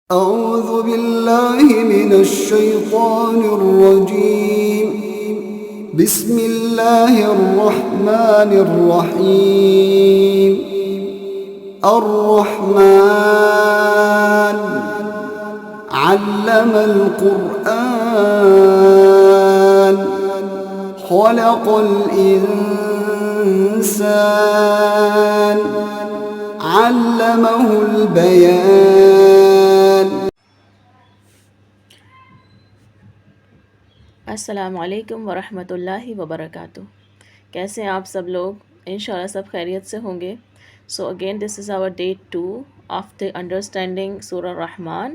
أعوذ بالله من الشيطان الرجيم. بسم الله الرحمن الرحيم. الرحمن علم القرآن خلق الإنسان علمه البيان. السلام علیکم ورحمۃ اللہ وبرکاتہ. کیسے ہیں آپ سب لوگ؟ انشاءاللہ سب خیریت سے ہوں گے. So again this is our day 2 of the understanding Surah Al-Rahman.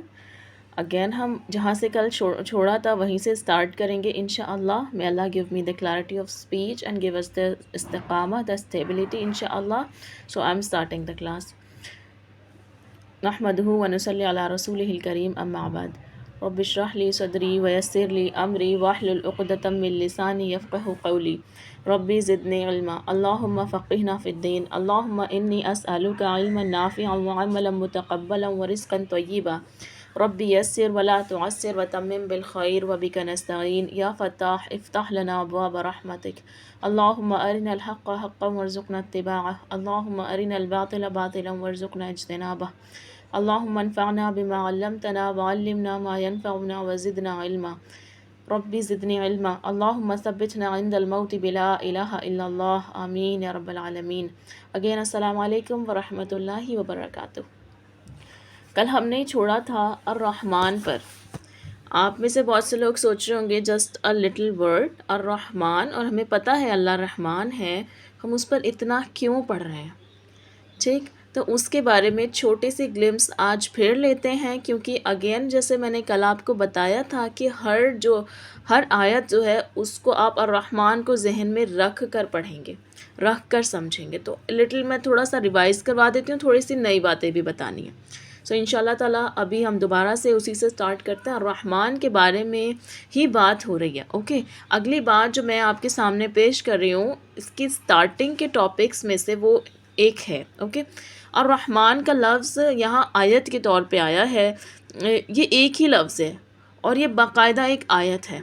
Again ہم جہاں سے کل چھوڑا تھا وہیں سے اسٹارٹ کریں گے انشاءاللہ. may Allah give me the clarity of speech and give us the استقامہ, the stability انشاءاللہ. so I'm starting the class. نحمدہ ونصلی علی رسولہ الکریم اما بعد. رب اشرح لی صدری ویسر لی امری واحلل عقدۃ من لسانی یفقہوا قولی. ربی زدنی علما اللہم فقہنا فی الدین. اللہم انی اسألک علما نافعا وعملا متقبلا ورزقا طیبا. ربی یسر ولا تعسر وتمم بالخیر وبک نستعین. یا فتاح افتح لنا ابواب رحمتک. اللہم ارنا الحق حقا وارزقنا اتباعہ. اللہم ارنا الباطل باطلا وارزقنا اجتنابہ. اللہم انفعنا بما علمتنا وعلمنا ما ينفعنا وزدنا علما. ربی زدنی علما. اللہم ثبتنا عند الموت بلا الہ الا اللہ. آمین یا رب العالمین. اگین السلام علیکم ورحمۃ اللہ وبرکاتہ. کل ہم نے چھوڑا تھا الرحمن پر. آپ میں سے بہت سے لوگ سوچ رہے ہوں گے جسٹ اے لٹل ورڈ الرحمن، اور ہمیں پتہ ہے اللہ رحمان ہے، ہم اس پر اتنا کیوں پڑھ رہے ہیں؟ ٹھیک، تو اس کے بارے میں چھوٹے سی گلمس آج پھر لیتے ہیں، کیونکہ اگین جیسے میں نے کل آپ کو بتایا تھا کہ ہر آیت جو ہے اس کو آپ الرحمن کو ذہن میں رکھ کر پڑھیں گے، رکھ کر سمجھیں گے. تو لٹل میں تھوڑا سا ریوائز کروا دیتی ہوں، تھوڑی سی نئی باتیں بھی بتانی ہیں. سو انشاءاللہ تعالیٰ ابھی ہم دوبارہ سے اسی سے سٹارٹ کرتے ہیں. الرحمن کے بارے میں ہی بات ہو رہی ہے. اوکے، اگلی بات جو میں آپ کے سامنے پیش کر رہی ہوں اس کی سٹارٹنگ کے ٹاپکس میں سے وہ ایک ہے. اوکے، الرحمن کا لفظ یہاں آیت کے طور پہ آیا ہے. یہ ایک ہی لفظ ہے اور یہ باقاعدہ ایک آیت ہے.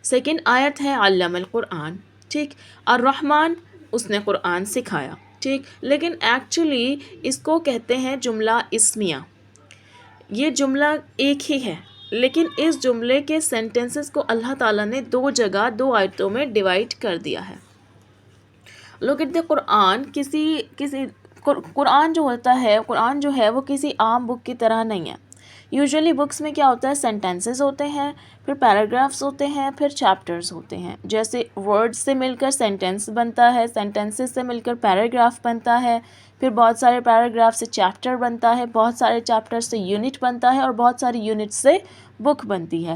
سیکنڈ آیت ہے علم القرآن. ٹھیک، الرحمن اس نے قرآن سکھایا. ٹھیک، لیکن ایکچولی اس کو کہتے ہیں جملہ اسمیہ. یہ جملہ ایک ہی ہے، لیکن اس جملے کے سینٹنسز کو اللہ تعالیٰ نے دو جگہ 2 آیتوں میں ڈیوائڈ کر دیا ہے. لوک ایٹ دی قرآن. قرآن جو ہے وہ کسی عام بک کی طرح نہیں ہے. یوزولی بکس میں کیا ہوتا ہے، سینٹینسز ہوتے ہیں، پھر پیراگرافس ہوتے ہیں، پھر چیپٹرز ہوتے ہیں. جیسے ورڈز سے مل کر سینٹینس بنتا ہے، سینٹینسز سے مل کر پیراگراف بنتا ہے، پھر بہت سارے پیراگراف سے چیپٹر بنتا ہے، بہت سارے چیپٹر سے یونٹ بنتا ہے، اور بہت ساری یونٹ سے بک بنتی ہے.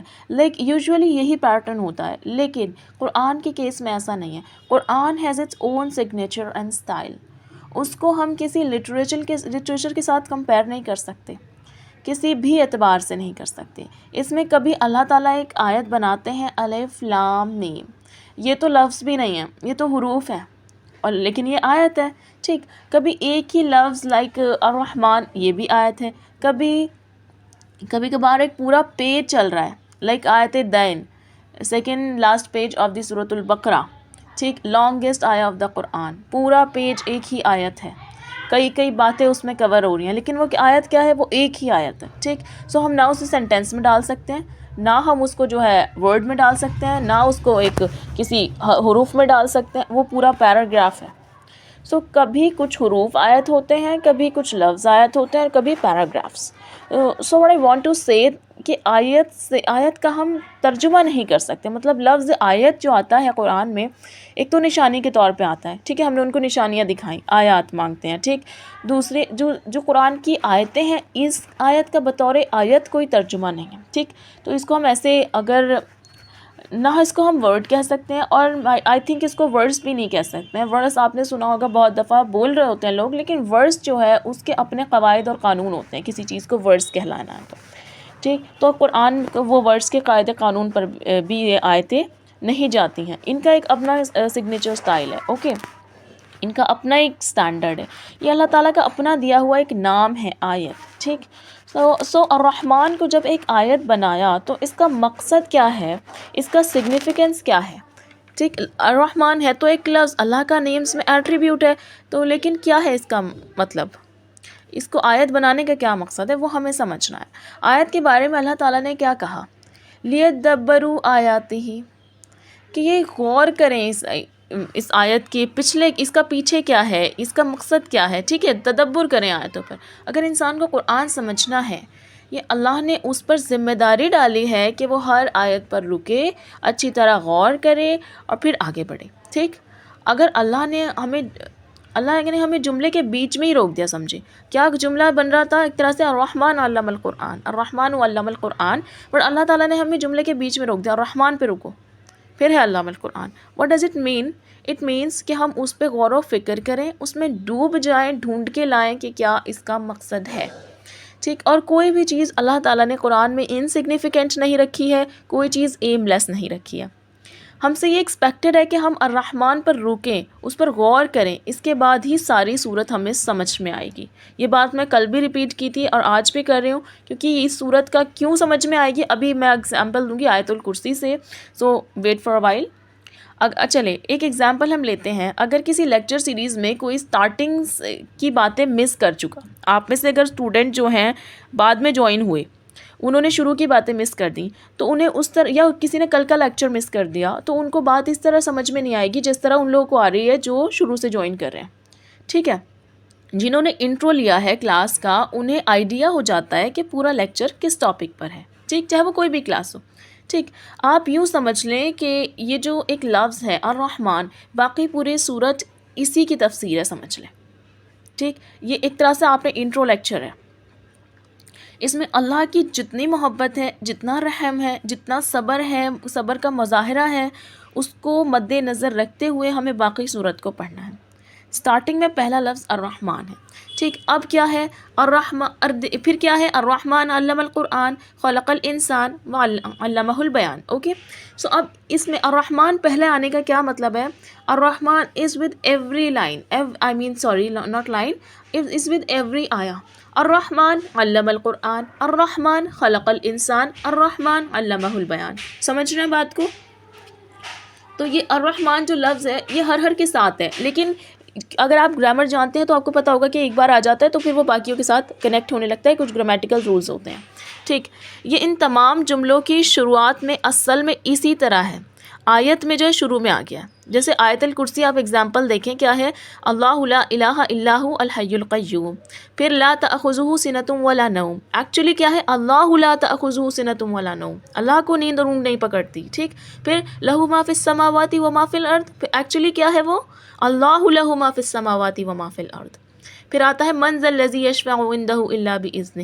یوزولی یہی پیٹرن ہوتا ہے. لیکن قرآن کے کیس میں ایسا نہیں ہے. Quran has its own signature and style. اس کو ہم کسی لٹریچر کے ساتھ کمپیئر نہیں کر سکتے، کسی بھی اعتبار سے نہیں کر سکتے. اس میں کبھی اللہ تعالیٰ ایک آیت بناتے ہیں الف لام میم، یہ تو لفظ بھی نہیں ہے، یہ تو حروف ہے، اور لیکن یہ آیت ہے. ٹھیک، کبھی ایک ہی لفظ لائک الرحمن، یہ بھی آیت ہے. کبھی کبھار ایک پورا پیج چل رہا ہے لائک آیت دین، second last page of the سورۃ البقرہ. ٹھیک، لانگسٹ آیا آف دا قرآن، پورا پیج ایک ہی آیت ہے، کئی باتیں اس میں کور ہو رہی ہیں، لیکن وہ آیت کیا ہے، وہ ایک ہی آیت ہے. ٹھیک، سو ہم نہ اسے سینٹینس میں ڈال سکتے ہیں، نہ ہم اس کو جو ہے ورڈ میں ڈال سکتے ہیں، نہ اس کو ایک کسی حروف میں ڈال سکتے ہیں. وہ پورا پیراگراف ہے. سو کبھی کچھ حروف آیت ہوتے ہیں، کبھی کچھ لفظ آیت ہوتے ہیں، اور کبھی paragraphs. So what I want to say کہ آیت کا ہم ترجمہ نہیں کر سکتے. مطلب لفظ آیت جو آتا ہے قرآن میں، ایک تو نشانی کے طور پہ آتا ہے. ٹھیک ہے، ہم نے ان کو نشانیاں دکھائیں، آیات مانگتے ہیں. ٹھیک، دوسرے جو قرآن کی آیتیں ہیں، اس آیت کا بطور آیت کوئی ترجمہ نہیں ہے. ٹھیک، تو اس کو ہم ایسے نہ اس کو ہم ورڈ کہہ سکتے ہیں، اور آئی تھنک اس کو ورڈز بھی نہیں کہہ سکتے ہیں. ورڈز آپ نے سنا ہوگا، بہت دفعہ بول رہے ہوتے ہیں لوگ، لیکن ورڈز جو ہے اس کے اپنے قواعد اور قانون ہوتے ہیں. کسی چیز کو ورڈز کہلانا ہے تو ٹھیک، تو قرآن وہ ورڈز کے قاعدے قانون پر بھی یہ آیتیں نہیں جاتی ہیں. ان کا ایک اپنا سگنیچر اسٹائل ہے. اوکے، ان کا اپنا ایک سٹینڈرڈ ہے. یہ اللہ تعالیٰ کا اپنا دیا ہوا ایک نام ہے آیت. ٹھیک، سو الرحمن کو جب ایک آیت بنایا تو اس کا مقصد کیا ہے، اس کا سگنیفیکنس کیا ہے؟ ٹھیک، الرحمن ہے تو ایک لفظ، اللہ کا نیمز میں ایٹریبیوٹ ہے، تو لیکن کیا ہے اس کا مطلب، اس کو آیت بنانے کا کیا مقصد ہے وہ ہمیں سمجھنا ہے۔ آیت کے بارے میں اللہ تعالیٰ نے کیا کہا، لیدبروا آیاتہ، کہ یہ غور کریں اس آیت کے پچھلے، اس کا پیچھے کیا ہے، اس کا مقصد کیا ہے، ٹھیک ہے، تدبر کریں آیتوں پر۔ اگر انسان کو قرآن سمجھنا ہے، یہ اللہ نے اس پر ذمہ داری ڈالی ہے کہ وہ ہر آیت پر رکے، اچھی طرح غور کرے اور پھر آگے بڑھے، ٹھیک۔ اگر اللہ نے ہمیں جملے کے بیچ میں ہی روک دیا، سمجھے کیا جملہ بن رہا تھا، ایک طرح سے الرحمن علم القرآن، الرحمن علم القرآن، پر اللہ تعالیٰ نے ہمیں جملے کے بیچ میں روک دیا، الرحمن پہ رکو، پھر ہے علم القرآن۔ What does it main? It means کہ ہم اس پہ غور و فکر کریں، اس میں ڈوب جائیں، ڈھونڈ کے لائیں کہ کیا اس کا مقصد ہے، ٹھیک۔ اور کوئی بھی چیز اللہ تعالیٰ نے قرآن میں انسگنیفیکنٹ نہیں رکھی ہے، کوئی چیز ایم لیس نہیں رکھی ہے۔ ہم سے یہ ایکسپیکٹڈ ہے کہ ہم الرحمن پر رکیں، اس پر غور کریں، اس کے بعد ہی ساری صورت ہمیں سمجھ میں آئے گی۔ یہ بات میں کل بھی ریپیٹ کی تھی اور آج بھی کر رہی ہوں، کیونکہ اس صورت کا کیوں سمجھ میں آئے گی ابھی میں اگزامپل دوں گی آیت الکرسی سے، سو ویٹ فار اے وائل۔ چلے ایک ایگزامپل ہم لیتے ہیں، اگر کسی لیکچر سیریز میں کوئی سٹارٹنگ کی باتیں مس کر چکا، آپ میں سے اگر اسٹوڈنٹ جو ہیں بعد میں جوائن ہوئے، انہوں نے شروع کی باتیں مس کر دیں، تو انہیں اس طرح، یا کسی نے کل کا لیکچر مس کر دیا، تو ان کو بات اس طرح سمجھ میں نہیں آئے گی جس طرح ان لوگوں کو آ رہی ہے جو شروع سے جوائن کر رہے ہیں، ٹھیک ہے۔ جنہوں نے انٹرو لیا ہے کلاس کا، انہیں آئیڈیا ہو جاتا ہے کہ پورا لیکچر کس ٹاپک پر ہے، ٹھیک، چاہے وہ کوئی بھی کلاس ہو، ٹھیک۔ آپ یوں سمجھ لیں کہ یہ جو ایک لفظ ہے الرحمن، باقی پورے صورت اسی کی تفسیر ہے، سمجھ لیں، ٹھیک۔ یہ ایک طرح سے آپ نے انٹرو لیکچر ہے، اس میں اللہ کی جتنی محبت ہے، جتنا رحم ہے، جتنا صبر ہے، صبر کا مظاہرہ ہے، اس کو مد نظر رکھتے ہوئے ہمیں باقی صورت کو پڑھنا ہے۔ سٹارٹنگ میں پہلا لفظ الرحمن ہے، ٹھیک۔ اب کیا ہے پھر کیا ہے، الرحمن علم القرآن خلق الانسان علمہ البیان، اوکے۔ سو اب اس میں الرحمن پہلے آنے کا کیا مطلب ہے، الرحمن is with every line, not line, is with every آیا۔ الرحمن علم القرآن، الرحمن خلق الانسان، الرحمن علمہ البیان، سمجھ رہے ہیں بات کو؟ تو یہ الرحمن جو لفظ ہے یہ ہر کے ساتھ ہے، لیکن اگر آپ گرامر جانتے ہیں تو آپ کو پتہ ہوگا کہ ایک بار آ جاتا ہے تو پھر وہ باقیوں کے ساتھ کنیکٹ ہونے لگتا ہے، کچھ گرامیٹیکل رولز ہوتے ہیں، ٹھیک۔ یہ ان تمام جملوں کی شروعات میں اصل میں اسی طرح ہے، آیت میں جو ہے شروع میں آ گیا ہے۔ جیسے آیت الکرسی آپ ایگزامپل دیکھیں کیا ہے، اللہ لا الہ الا هو الحی القیوم، پھر لا تأخذہ سنۃ ولا نوم، ایکچولی کیا ہے، اللہ لا تأخذہ سنۃ ولا نوم، اللہ کو نیند اور اونگ نہیں پکڑتی، ٹھیک۔ پھر لہ ما فی السماوات و ما فی الارض، پھر ایکچولی کیا ہے وہ، اللہ لہ ما فی السماوات و ما فی الارض۔ پھر آتا ہے من ذا الذی یشفع عندہ الا باذنہ،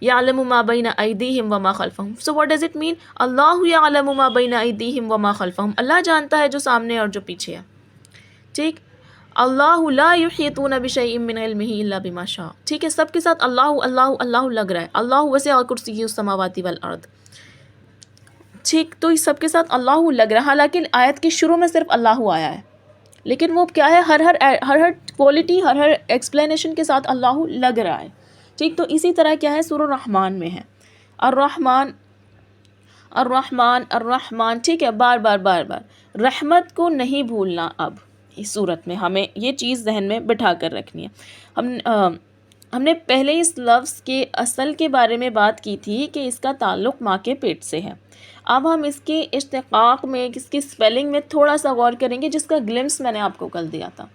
یعلم ما بین ایدیہم وما خلفہم۔ So what does it mean, Allah یعلم ما بین ایدیہم وما خلفہم، اللہ جانتا ہے جو سامنے اور جو پیچھے ہے، ٹھیک۔ اللہ لا یحیطون بشیء من علمہ الا بما شاء، ٹھیک ہے۔ سب کے ساتھ اللہ اللہ اللہ لگ رہا ہے، اللہ وسع کرسیہ السماوات والارض، ٹھیک۔ تو اس سب کے ساتھ اللہ لگ رہا ہے، حالانکہ آیت کے شروع میں صرف اللہ آیا ہے، لیکن وہ کیا ہے، ہر کوالٹی، ہر ایکسپلینیشن کے ساتھ اللہ لگ رہا ہے، ٹھیک۔ تو اسی طرح کیا ہے سورہ الرحمن میں ہے، الرحمن الرحمن الرحمن، ٹھیک ہے، بار بار رحمت کو نہیں بھولنا۔ اب اس صورت میں ہمیں یہ چیز ذہن میں بٹھا کر رکھنی ہے۔ ہم نے پہلے اس لفظ کے اصل کے بارے میں بات کی تھی کہ اس کا تعلق ماں کے پیٹ سے ہے۔ اب ہم اس کے اشتقاق میں، اس کی اسپیلنگ میں تھوڑا سا غور کریں گے، جس کا گلمس میں نے آپ کو کل دیا تھا۔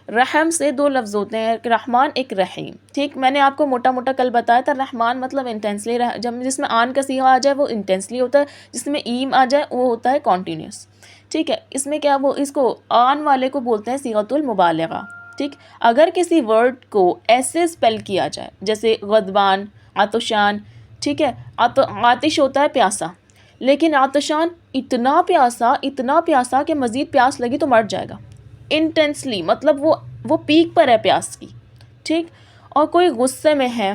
رحم سے دو لفظ ہوتے ہیں، ایک رحمان ایک رحیم، ٹھیک۔ میں نے آپ کو موٹا کل بتایا تھا، رحمان مطلب انٹینسلی، جس میں آن کا صیغہ آ جائے وہ انٹینسلی ہوتا ہے، جس میں ایم آ جائے وہ ہوتا ہے کنٹینیوس، ٹھیک ہے۔ اس میں کیا، وہ اس کو آن والے کو بولتے ہیں صیغۃ المبالغہ، ٹھیک۔ اگر کسی ورڈ کو ایسے اسپیل کیا جائے جیسے غضبان، عطشان، ٹھیک ہے، آتش ہوتا ہے پیاسا، لیکن عطشان اتنا پیاسا کہ مزید پیاس لگی تو مر جائے گا، انٹینسلی، مطلب وہ پیک پر ہے پیاس کی، ٹھیک۔ اور کوئی غصے میں ہے،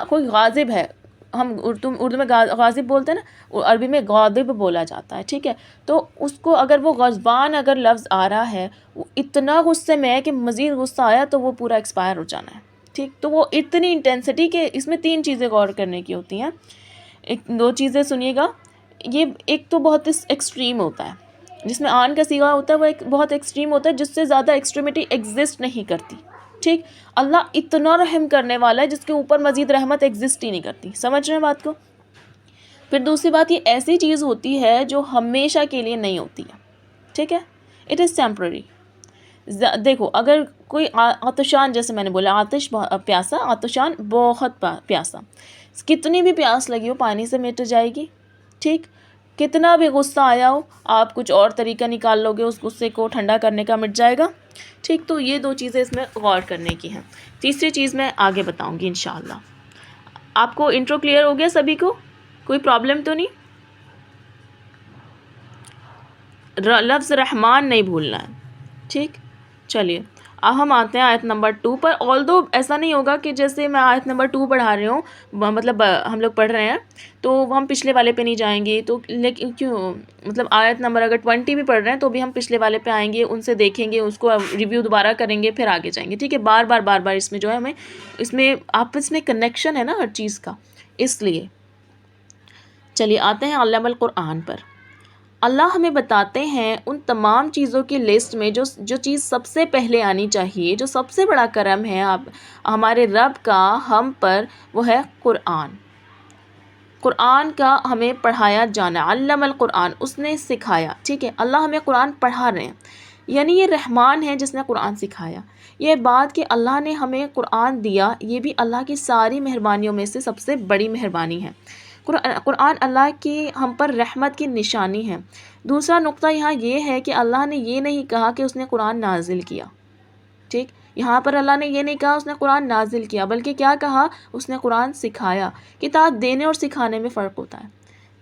کوئی غاضب ہے، ہم اردو میں غاضب بولتے ہیں نا، عربی میں غاضب بولا جاتا ہے، ٹھیک ہے۔ تو اس کو اگر وہ غضبان اگر لفظ آ رہا ہے، وہ اتنا غصے میں ہے کہ مزید غصہ آیا تو وہ پورا ایکسپائر ہو جانا ہے، ٹھیک، تو وہ اتنی انٹینسٹی کہ اس میں 3 چیزیں غور کرنے کی ہوتی ہیں. 2 چیزیں سنیے گا. یہ ایک تو بہت ایکسٹریم ہوتا ہے، جس میں آن کا صیغہ ہوتا ہے وہ ایک بہت ایکسٹریم ہوتا ہے، جس سے زیادہ ایکسٹریمٹی ایگزسٹ نہیں کرتی. ٹھیک، اللہ اتنا رحم کرنے والا ہے جس کے اوپر مزید رحمت ایگزسٹ ہی نہیں کرتی. سمجھ رہے ہیں بات کو؟ پھر دوسری بات، یہ ایسی چیز ہوتی ہے جو ہمیشہ کے لیے نہیں ہوتی ہے. ٹھیک ہے، اٹ از ٹیمپرری. دیکھو اگر کوئی عطشان، جیسے میں نے بولا آتش پیاسا، عطشان بہت پیاسا، کتنی بھی پیاس لگی ہو پانی سے مٹ جائے گی. ٹھیک، کتنا بھی غصہ آیا ہو آپ کچھ اور طریقہ نکال لو گے اس غصے کو ٹھنڈا کرنے کا، مٹ جائے گا. ٹھیک، تو یہ 2 چیزیں اس میں غور کرنے کی ہیں. تیسری چیز میں آگے بتاؤں گی انشاءاللہ. آپ کو انٹرو کلیئر ہو گیا سبھی کو؟ کوئی پرابلم تو نہیں؟ لفظ رحمان نہیں بھولنا ہے. ٹھیک، چلیے اب ہم آتے ہیں آیت نمبر 2 پر. آلدو ایسا نہیں ہوگا کہ جیسے میں آیت نمبر 2 پڑھا رہی ہوں، مطلب ہم لوگ پڑھ رہے ہیں تو ہم پچھلے والے پہ نہیں جائیں گے. تو لیکن کیوں، مطلب آیت نمبر اگر 20 بھی پڑھ رہے ہیں تو بھی ہم پچھلے والے پہ آئیں گے، ان سے دیکھیں گے، اس کو ریویو دوبارہ کریں گے، پھر آگے جائیں گے. ٹھیک ہے، بار بار اس میں جو ہے ہمیں اس میں آپس میں کنیکشن ہے نا ہر چیز کا، اس لیے. چلیے آتے ہیں علم القرآن پر. اللہ ہمیں بتاتے ہیں ان تمام چیزوں کی لسٹ میں جو چیز سب سے پہلے آنی چاہیے، جو سب سے بڑا کرم ہے ہمارے رب کا ہم پر، وہ ہے قرآن. قرآن کا ہمیں پڑھایا جانا. علم القرآن، اس نے سکھایا. ٹھیک ہے، اللہ ہمیں قرآن پڑھا رہے ہیں، یعنی یہ رحمان ہے جس نے قرآن سکھایا. یہ بات کہ اللہ نے ہمیں قرآن دیا، یہ بھی اللہ کی ساری مہربانیوں میں سے سب سے بڑی مہربانی ہے. قرآن اللہ کی ہم پر رحمت کی نشانی ہے. دوسرا نقطہ یہاں یہ ہے کہ اللہ نے یہ نہیں کہا کہ اس نے قرآن نازل کیا. ٹھیک، یہاں پر اللہ نے یہ نہیں کہا اس نے قرآن نازل کیا، بلکہ کیا کہا؟ اس نے قرآن سکھایا. کتاب دینے اور سکھانے میں فرق ہوتا ہے.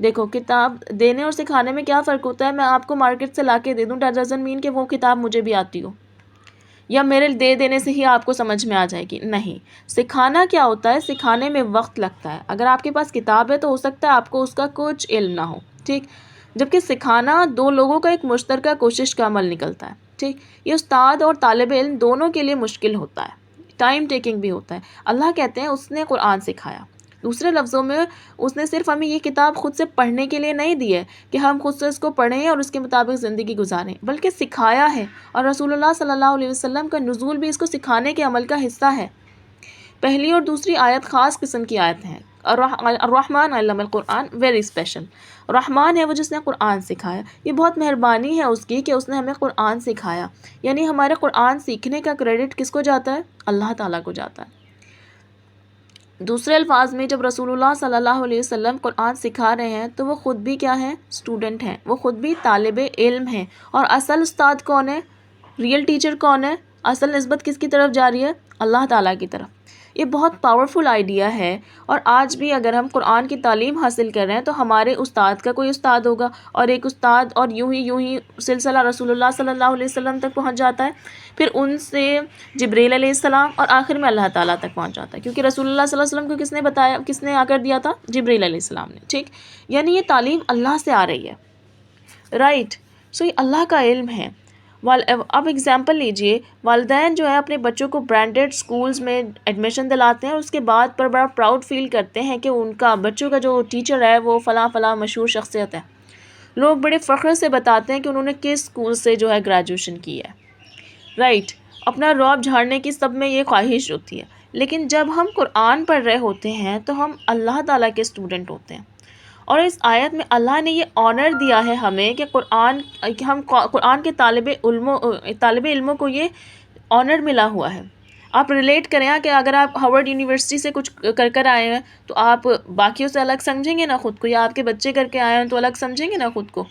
دیکھو کتاب دینے اور سکھانے میں کیا فرق ہوتا ہے؟ میں آپ کو مارکیٹ سے لا کے دے دوں، ڈیٹ ڈزنٹ مین کہ وہ کتاب مجھے بھی آتی ہو، یا میرے دے دینے سے ہی آپ کو سمجھ میں آ جائے گی. نہیں، سکھانا کیا ہوتا ہے؟ سکھانے میں وقت لگتا ہے. اگر آپ کے پاس کتاب ہے تو ہو سکتا ہے آپ کو اس کا کچھ علم نہ ہو. ٹھیک، جبکہ سکھانا 2 لوگوں کا ایک مشترکہ کوشش کا عمل نکلتا ہے. ٹھیک، یہ استاد اور طالب علم دونوں کے لیے مشکل ہوتا ہے، ٹائم ٹیکنگ بھی ہوتا ہے. اللہ کہتے ہیں اس نے قرآن سکھایا. دوسرے لفظوں میں اس نے صرف ہمیں یہ کتاب خود سے پڑھنے کے لیے نہیں دی ہے کہ ہم خود سے اس کو پڑھیں اور اس کے مطابق زندگی گزاریں، بلکہ سکھایا ہے. اور رسول اللہ صلی اللہ علیہ وسلم کا نزول بھی اس کو سکھانے کے عمل کا حصہ ہے. پہلی اور دوسری آیت خاص قسم کی آیت ہیں. الرحمن علم القرآن، ویری اسپیشل. رحمان ہے وہ جس نے قرآن سکھایا. یہ بہت مہربانی ہے اس کی کہ اس نے ہمیں قرآن سکھایا. یعنی ہمارے قرآن سیکھنے کا کریڈٹ کس کو جاتا ہے؟ اللہ تعالیٰ کو جاتا ہے. دوسرے الفاظ میں جب رسول اللہ صلی اللہ علیہ وسلم قرآن سکھا رہے ہیں تو وہ خود بھی کیا ہیں؟ اسٹوڈنٹ ہیں، وہ خود بھی طالب علم ہیں. اور اصل استاد کون ہے؟ ریئل ٹیچر کون ہے؟ اصل نسبت کس کی طرف جاری ہے؟ اللہ تعالیٰ کی طرف. یہ بہت پاورفل آئیڈیا ہے. اور آج بھی اگر ہم قرآن کی تعلیم حاصل کر رہے ہیں تو ہمارے استاد کا کوئی استاد ہوگا، اور ایک استاد، اور یوں ہی سلسلہ رسول اللہ صلی اللہ علیہ وسلم تک پہنچ جاتا ہے، پھر ان سے جبریل علیہ السلام، اور آخر میں اللہ تعالیٰ تک پہنچ جاتا ہے. کیونکہ رسول اللہ صلی اللہ علیہ وسلم کو کس نے بتایا، کس نے آ کر دیا تھا؟ جبریل علیہ السلام نے. ٹھیک، یعنی یہ تعلیم اللہ سے آ رہی ہے. رائٹ، سو یہ اللہ کا علم ہے. اب اگزامپل لیجئے، والدین جو ہے اپنے بچوں کو برانڈیڈ سکولز میں ایڈمیشن دلاتے ہیں، اور اس کے بعد پر بڑا پراؤڈ فیل کرتے ہیں کہ ان کا بچوں کا جو ٹیچر ہے وہ فلاں مشہور شخصیت ہے. لوگ بڑے فخر سے بتاتے ہیں کہ انہوں نے کس سکول سے جو ہے گریجویشن کی ہے. رائٹ، اپنا رعب جھاڑنے کی سب میں یہ خواہش ہوتی ہے. لیکن جب ہم قرآن پڑھ رہے ہوتے ہیں تو ہم اللہ تعالیٰ کے اسٹوڈنٹ ہوتے ہیں. اور اس آیت میں اللہ نے یہ آنر دیا ہے ہمیں کہ ہم قرآن کے طالب علموں کو یہ آنر ملا ہوا ہے. آپ ریلیٹ کریں کہ اگر آپ ہارورڈ یونیورسٹی سے کچھ کر آئے ہیں تو آپ باقیوں سے الگ سمجھیں گے نا خود کو، یا آپ کے بچے کر کے آئے ہیں تو الگ سمجھیں گے نا خود کو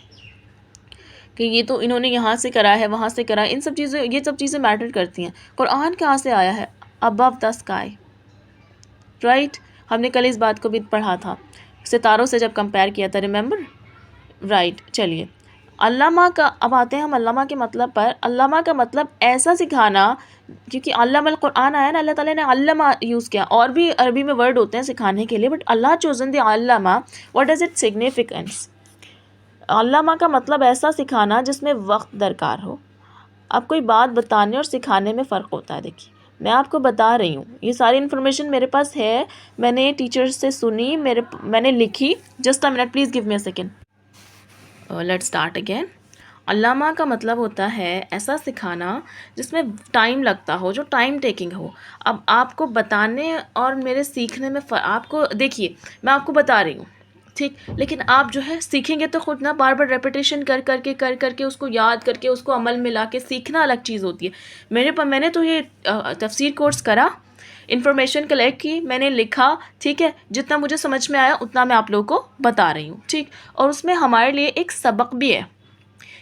کہ یہ تو انہوں نے یہاں سے کرا ہے، وہاں سے کرا ہے. یہ سب چیزیں میٹر کرتی ہیں. قرآن کہاں سے آیا ہے؟ ابو دا اسکائی. رائٹ، ہم نے کل اس بات کو بھی پڑھا تھا، ستاروں سے جب کمپیئر کیا تھا، ریممبر؟ رائٹ، چلیے علامہ کا اب آتے ہیں ہم علامہ کے مطلب پر. علامہ کا مطلب ایسا سکھانا، کیونکہ علم القرآن آیا نا، اللہ تعالیٰ نے علامہ یوز کیا. اور بھی عربی میں ورڈ ہوتے ہیں سکھانے کے لیے، but Allah chosen the Allama. What is it significance? علامہ کا مطلب ایسا سکھانا جس میں وقت درکار ہو. اب کوئی بات بتانے اور سکھانے میں فرق ہوتا ہے. دیکھیے، میں آپ کو بتا رہی ہوں، یہ ساری انفارمیشن میرے پاس ہے، میں نے ٹیچر سے سنی، میں نے لکھی. Just a minute please give me a second. Let's start again. علامہ کا مطلب ہوتا ہے ایسا سکھانا جس میں ٹائم لگتا ہو، جو ٹائم ٹیکنگ ہو. اب آپ کو بتانے اور میرے سیکھنے میں آپ کو دیکھیے، میں آپ کو بتا رہی ہوں ٹھیک، لیکن آپ جو ہے سیکھیں گے تو خود نہ بار بار ریپیٹیشن کر کے اس کو یاد کر کے اس کو عمل میں لا کے سیکھنا الگ چیز ہوتی ہے. میں نے تو یہ تفسیر کورس کرا، انفارمیشن کلیکٹ کی، میں نے لکھا، ٹھیک ہے، جتنا مجھے سمجھ میں آیا اتنا میں آپ لوگوں کو بتا رہی ہوں ٹھیک. اور اس میں ہمارے لیے ایک سبق بھی ہے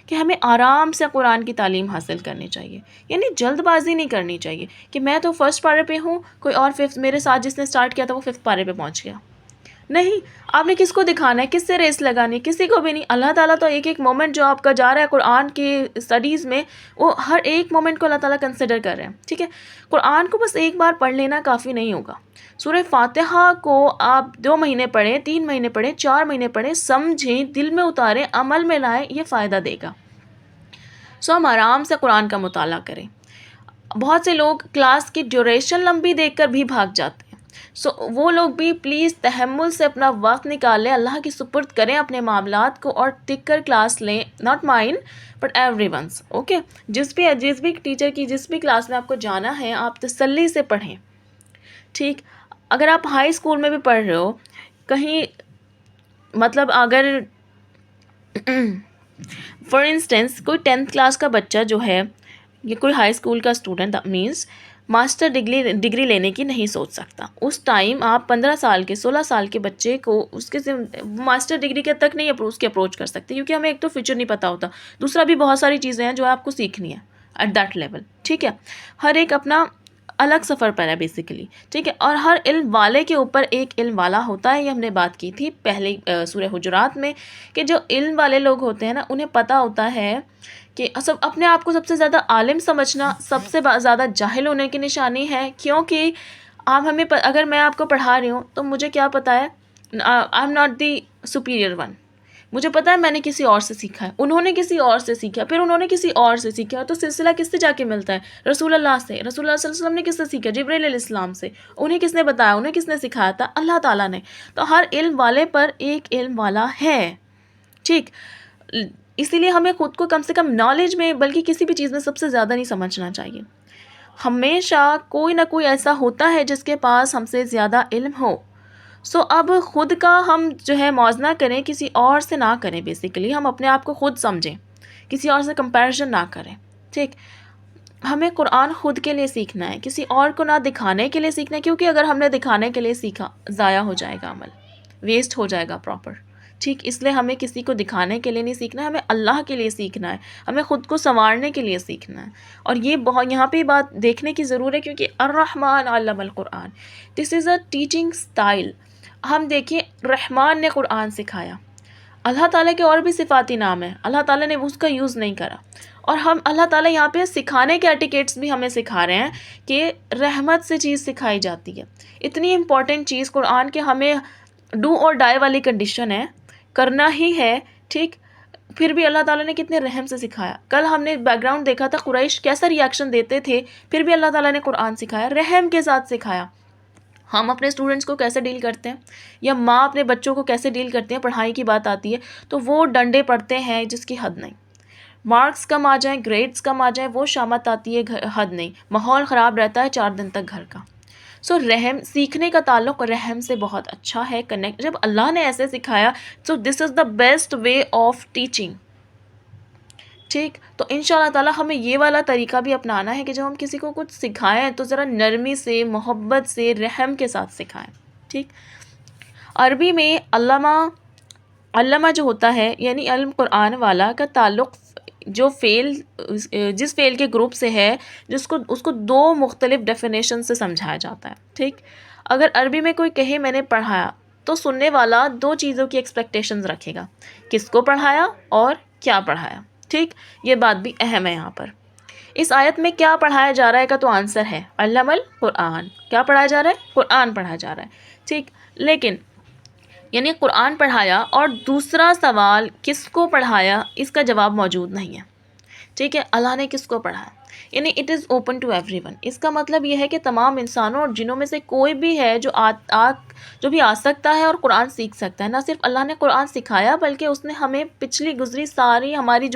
کہ ہمیں آرام سے قرآن کی تعلیم حاصل کرنی چاہیے، یعنی جلد بازی نہیں کرنی چاہیے کہ میں تو فرسٹ پارے پہ ہوں، کوئی اور ففتھ، میرے ساتھ جس نے سٹارٹ کیا تھا وہ ففتھ پارے پہ پہنچ گیا. نہیں، آپ نے کس کو دکھانا ہے، کس سے ریس لگانی ہے؟ کسی کو بھی نہیں. اللہ تعالیٰ تو ایک ایک مومنٹ جو آپ کا جا رہا ہے قرآن کی اسٹڈیز میں، وہ ہر ایک مومنٹ کو اللہ تعالیٰ کنسیڈر کر رہے ہیں ٹھیک ہے. قرآن کو بس ایک بار پڑھ لینا کافی نہیں ہوگا. سورہ فاتحہ کو آپ 2 مہینے پڑھیں، 3 مہینے پڑھیں، 4 مہینے پڑھیں، سمجھیں، دل میں اتاریں، عمل میں لائیں، یہ فائدہ دے گا. ہم آرام سے قرآن کا مطالعہ کریں. بہت سے لوگ کلاس کی ڈیوریشن لمبی دیکھ کر بھی بھاگ جاتے ہیں. وہ لوگ بھی پلیز تحمل سے اپنا وقت نکال لیں، اللہ کی سپرد کریں اپنے معاملات کو اور ٹک کر کلاس لیں. Not mine but everyone's. Okay, جس بھی ٹیچر کی جس بھی کلاس میں آپ کو جانا ہے، آپ تسلی سے پڑھیں ٹھیک. اگر آپ ہائی اسکول میں بھی پڑھ رہے ہو کہیں، مطلب اگر فار انسٹنس کوئی 10th کلاس کا بچہ جو ہے، یہ کوئی ہائی اسکول کا اسٹوڈنٹ مینس ماسٹر ڈگری لینے کی نہیں سوچ سکتا. اس ٹائم آپ 15 سال کے 16 سال کے بچے کو اس کے ماسٹر ڈگری کے تک نہیں اس کے اپروچ کر سکتے، کیونکہ ہمیں ایک تو فیوچر نہیں پتہ ہوتا، دوسرا بھی بہت ساری چیزیں ہیں جو آپ کو سیکھنی ہے ایٹ دیٹ لیول ٹھیک ہے. ہر ایک اپنا الگ سفر پر ہے بیسیکلی ٹھیک ہے. اور ہر علم والے کے اوپر ایک علم والا ہوتا ہے، یہ ہم نے بات کی تھی پہلے سورہ حجرات میں، کہ جو علم والے لوگ ہوتے ہیں نا، انہیں پتہ ہوتا ہے کہ اپنے آپ کو سب سے زیادہ عالم سمجھنا سب سے زیادہ جاہل ہونے کی نشانی ہے. کیونکہ اگر میں آپ کو پڑھا رہی ہوں تو مجھے کیا پتہ ہے، I am not the superior one. مجھے پتہ ہے میں نے کسی اور سے سیکھا ہے، انہوں نے کسی اور سے سیکھا، پھر انہوں نے کسی اور سے سیکھا، تو سلسلہ کس سے جا کے ملتا ہے؟ رسول اللہ سے. رسول اللہ صلی اللہ علیہ وسلم نے کس سے سیکھا؟ جبرائیل علیہ السلام سے. انہیں کس نے بتایا؟ انہیں کس نے سکھایا تھا؟ اللہ تعالیٰ نے. تو ہر علم والے پر ایک علم والا ہے ٹھیک. اسی لیے ہمیں خود کو کم سے کم نالج میں، بلکہ کسی بھی چیز میں سب سے زیادہ نہیں سمجھنا چاہیے. ہمیشہ کوئی نہ کوئی ایسا ہوتا ہے جس کے پاس ہم سے زیادہ علم ہو. اب خود کا ہم جو ہے موازنہ کریں، کسی اور سے نہ کریں. بیسیکلی ہم اپنے آپ کو خود سمجھیں، کسی اور سے کمپیریزن نہ کریں ٹھیک. ہمیں قرآن خود کے لیے سیکھنا ہے، کسی اور کو نہ دکھانے کے لیے سیکھنا ہے. کیونکہ اگر ہم نے دکھانے کے لیے سیکھا، ضائع ہو جائے گا، عمل ویسٹ ہو جائے گا پراپر ٹھیک. اس لیے ہمیں کسی کو دکھانے کے لیے نہیں سیکھنا ہے، ہمیں اللہ کے لیے سیکھنا ہے، ہمیں خود کو سنوارنے کے لیے سیکھنا ہے. اور یہ یہاں پہ بات دیکھنے کی ضرورت ہے، کیونکہ الرحمن علم القرآن، دس از اے ٹیچنگ اسٹائل. ہم دیکھیں، رحمان نے قرآن سکھایا. اللہ تعالیٰ کے اور بھی صفاتی نام ہیں، اللہ تعالیٰ نے اس کا یوز نہیں کرا. اور اللہ تعالیٰ یہاں پہ سکھانے کے ایٹیکیٹس بھی ہمیں سکھا رہے ہیں کہ رحمت سے چیز سکھائی جاتی ہے. اتنی امپورٹنٹ چیز قرآن کے ہمیں ڈو اور ڈائی والی کنڈیشن ہے، کرنا ہی ہے ٹھیک. پھر بھی اللہ تعالیٰ نے کتنے رحم سے سکھایا. کل ہم نے بیک گراؤنڈ دیکھا تھا، قریش کیسا ریاکشن دیتے تھے، پھر بھی اللہ تعالیٰ نے قرآن سکھایا، رحم کے ساتھ سکھایا. ہم اپنے اسٹوڈنٹس کو کیسے ڈیل کرتے ہیں، یا ماں اپنے بچوں کو کیسے ڈیل کرتے ہیں، پڑھائی کی بات آتی ہے تو وہ ڈنڈے پڑتے ہیں جس کی حد نہیں. مارکس کم آ جائیں، گریڈز کم آ جائیں، وہ شامت آتی ہے، حد نہیں. ماحول خراب رہتا ہے 4 دن تک گھر کا. رحم، سیکھنے کا تعلق رحم سے بہت اچھا ہے، کنیکٹ. جب اللہ نے ایسے سکھایا، this is the best way of teaching ٹھیک. تو ان شاء اللہ تعالیٰ ہمیں یہ والا طریقہ بھی اپنانا ہے کہ جب ہم کسی کو کچھ سکھائیں تو ذرا نرمی سے، محبت سے، رحم کے ساتھ سکھائیں ٹھیک. عربی میں علامہ جو ہوتا ہے، یعنی علم قرآن والا کا تعلق جو جس فعل کے گروپ سے ہے، اس کو 2 مختلف ڈیفینیشن سے سمجھایا جاتا ہے ٹھیک. اگر عربی میں کوئی کہے میں نے پڑھایا، تو سننے والا 2 چیزوں کی ایکسپیکٹیشنز رکھے گا، کس کو پڑھایا اور کیا پڑھایا ٹھیک. یہ بات بھی اہم ہے یہاں پر. اس آیت میں کیا پڑھایا جا رہا ہے کا تو آنسر ہے علم القرآن. کیا پڑھایا جا رہا ہے؟ قرآن پڑھایا جا رہا ہے ٹھیک. لیکن یعنی قرآن پڑھایا، اور دوسرا سوال کس کو پڑھایا، اس کا جواب موجود نہیں ہے ٹھیک ہے. اللہ نے کس کو پڑھایا؟ یعنی it is open to everyone. اس کا مطلب یہ ہے کہ تمام انسانوں اور جنوں میں سے کوئی بھی ہے جو بھی آ سکتا ہے اور قرآن سیکھ سکتا ہے. نہ صرف اللہ نے قرآن سکھایا بلکہ اس نے ہمیں پچھلی گزری ساری ہماری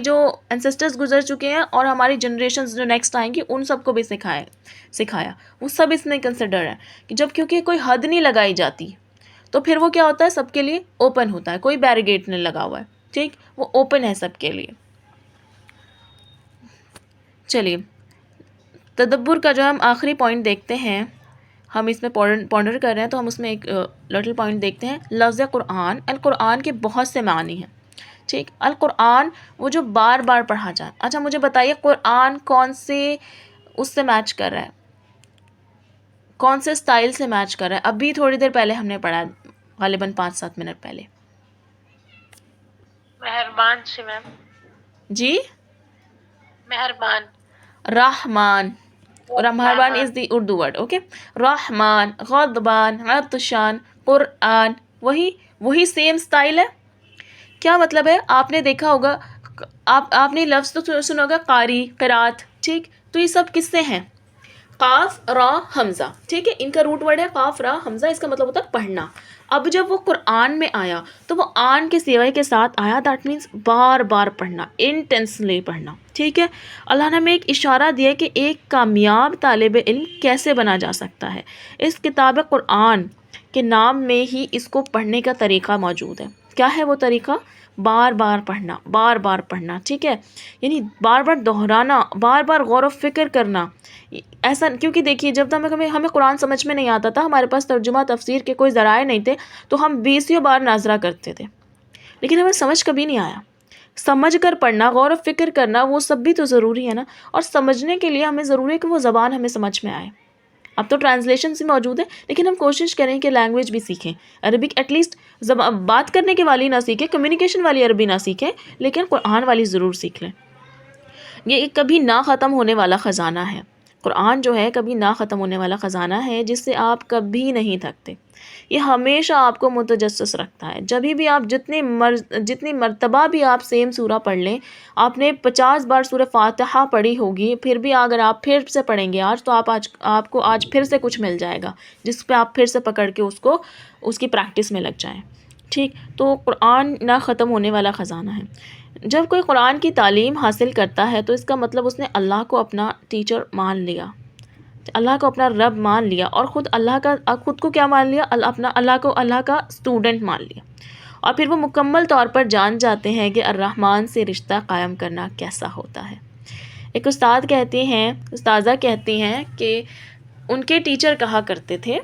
جو انسسٹرز گزر چکے ہیں اور ہماری جنریشنز جو نیکسٹ آئیں گی ان سب کو بھی سکھایا. وہ سب اس میں کنسیڈر ہے کہ جب کیونکہ کوئی حد نہیں لگائی جاتی تو پھر وہ کیا ہوتا ہے, سب کے لیے اوپن ہوتا ہے, کوئی بیریگیٹ نہیں لگا ہوا ہے. ٹھیک, وہ اوپن ہے سب کے لیے. چلیے تدبر کا جو ہم آخری پوائنٹ دیکھتے ہیں, ہم اس میں پونڈر کر رہے ہیں تو ہم اس میں ایک لٹل پوائنٹ دیکھتے ہیں. لفظ قرآن, القرآن کے بہت سے معنی ہیں. ٹھیک, القرآن وہ جو بار بار پڑھا جائے. اچھا مجھے بتائیے قرآن کون سے اس سے میچ کر رہا ہے, کون سے سٹائل سے میچ کر رہا ہے؟ ابھی تھوڑی دیر پہلے ہم نے پڑھا, غالباً 5-7 منٹ پہلے. مہربان سے میم. جی مہربان. رحمان. مہربان از دی اردو ورڈ. اوکے, رحمان, غضبان, عطشان, قرآن, وہی سیم سٹائل ہے. کیا مطلب ہے؟ آپ نے دیکھا ہوگا, آپ نے لفظ تو سنا ہوگا قاری, قرات. ٹھیک, تو یہ سب کس سے ہیں؟ قاف را حمزہ. ٹھیک ہے, ان کا روٹ ورڈ ہے قاف را حمزہ, اس کا مطلب ہوتا ہے پڑھنا. اب جب وہ قرآن میں آیا تو وہ آن کے سیوائے کے ساتھ آیا, دیٹ مینس بار بار پڑھنا, انٹینسلی پڑھنا. ٹھیک ہے, اللہ نے ہمیں ایک اشارہ دیا کہ ایک کامیاب طالب علم کیسے بنا جا سکتا ہے. اس کتاب قرآن کے نام میں ہی اس کو پڑھنے کا طریقہ موجود ہے. کیا ہے وہ طریقہ؟ بار بار پڑھنا, بار بار پڑھنا. ٹھیک ہے, یعنی بار بار دہرانا, بار بار غور و فکر کرنا. ایسا کیونکہ دیکھیے جب تک ہمیں قرآن سمجھ میں نہیں آتا تھا, ہمارے پاس ترجمہ تفسیر کے کوئی ذرائع نہیں تھے, تو ہم 20 بار ناظرہ کرتے تھے, لیکن ہمیں سمجھ کبھی نہیں آیا. سمجھ کر پڑھنا, غور و فکر کرنا, وہ سب بھی تو ضروری ہے نا. اور سمجھنے کے لیے ہمیں ضروری ہے کہ وہ زبان ہمیں سمجھ میں آئے. اب تو ٹرانسلیشن سے موجود ہے, لیکن ہم کوشش کریں کہ لینگویج بھی سیکھیں. عربک ایٹ لیسٹ بات کرنے کی والی نہ سیکھیں, کمیونیکیشن والی عربی نہ سیکھیں, لیکن قرآن والی ضرور سیکھ لیں. یہ کبھی نہ ختم ہونے والا خزانہ ہے. قرآن جو ہے کبھی نہ ختم ہونے والا خزانہ ہے, جس سے آپ کبھی نہیں تھکتے. یہ ہمیشہ آپ کو متجسس رکھتا ہے. جبھی بھی آپ جتنی مرتبہ بھی آپ سیم سورہ پڑھ لیں, آپ نے 50 بار سورہ فاتحہ پڑھی ہوگی, پھر بھی اگر آپ پھر سے پڑھیں گے آج, تو آپ کو آج پھر سے کچھ مل جائے گا جس پہ آپ پھر سے پکڑ کے اس کی پریکٹس میں لگ جائیں. ٹھیک, تو قرآن نہ ختم ہونے والا خزانہ ہے. جب کوئی قرآن کی تعلیم حاصل کرتا ہے تو اس کا مطلب اس نے اللہ کو اپنا ٹیچر مان لیا, اللہ کو اپنا رب مان لیا, اور خود کو کیا مان لیا؟ اللہ کا اسٹوڈنٹ مان لیا. اور پھر وہ مکمل طور پر جان جاتے ہیں کہ الرحمن سے رشتہ قائم کرنا کیسا ہوتا ہے. ایک استاذہ کہتی ہیں کہ ان کے ٹیچر کہا کرتے تھے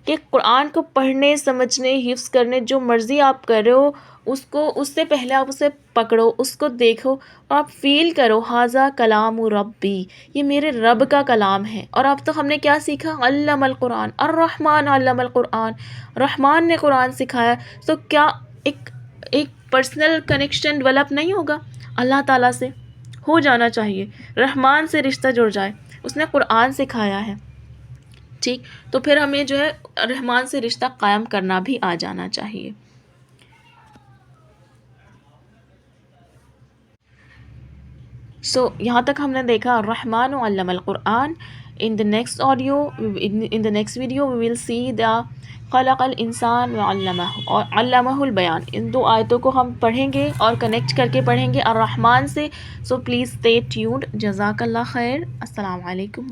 کہ قرآن کو پڑھنے, سمجھنے, حفظ کرنے, جو مرضی آپ کر رہے ہو, اس سے پہلے آپ اسے پکڑو, اس کو دیکھو اور آپ فیل کرو, ھذا کلام ربی, یہ میرے رب کا کلام ہے. اور اب تک ہم نے کیا سیکھا؟ علم القرآن, الرحمن علم القرآن, رحمان نے قرآن سکھایا. تو کیا ایک پرسنل کنیکشن ڈیولپ نہیں ہوگا اللہ تعالیٰ سے؟ ہو جانا چاہیے. رحمان سے رشتہ جڑ جائے, اس نے قرآن سکھایا ہے. ٹھیک, تو پھر ہمیں جو ہے رحمان سے رشتہ قائم کرنا بھی آ جانا چاہیے. یہاں تک ہم نے دیکھا الرحمن علم القرآن. In the next video we will see the خلق الانسان وعلمہ اور علمہ البیان. ان 2 آیتوں کو ہم پڑھیں گے اور کنیکٹ کر کے پڑھیں گے الرحمن سے. So please stay tuned. جزاک اللہ خیر. السلام علیکم.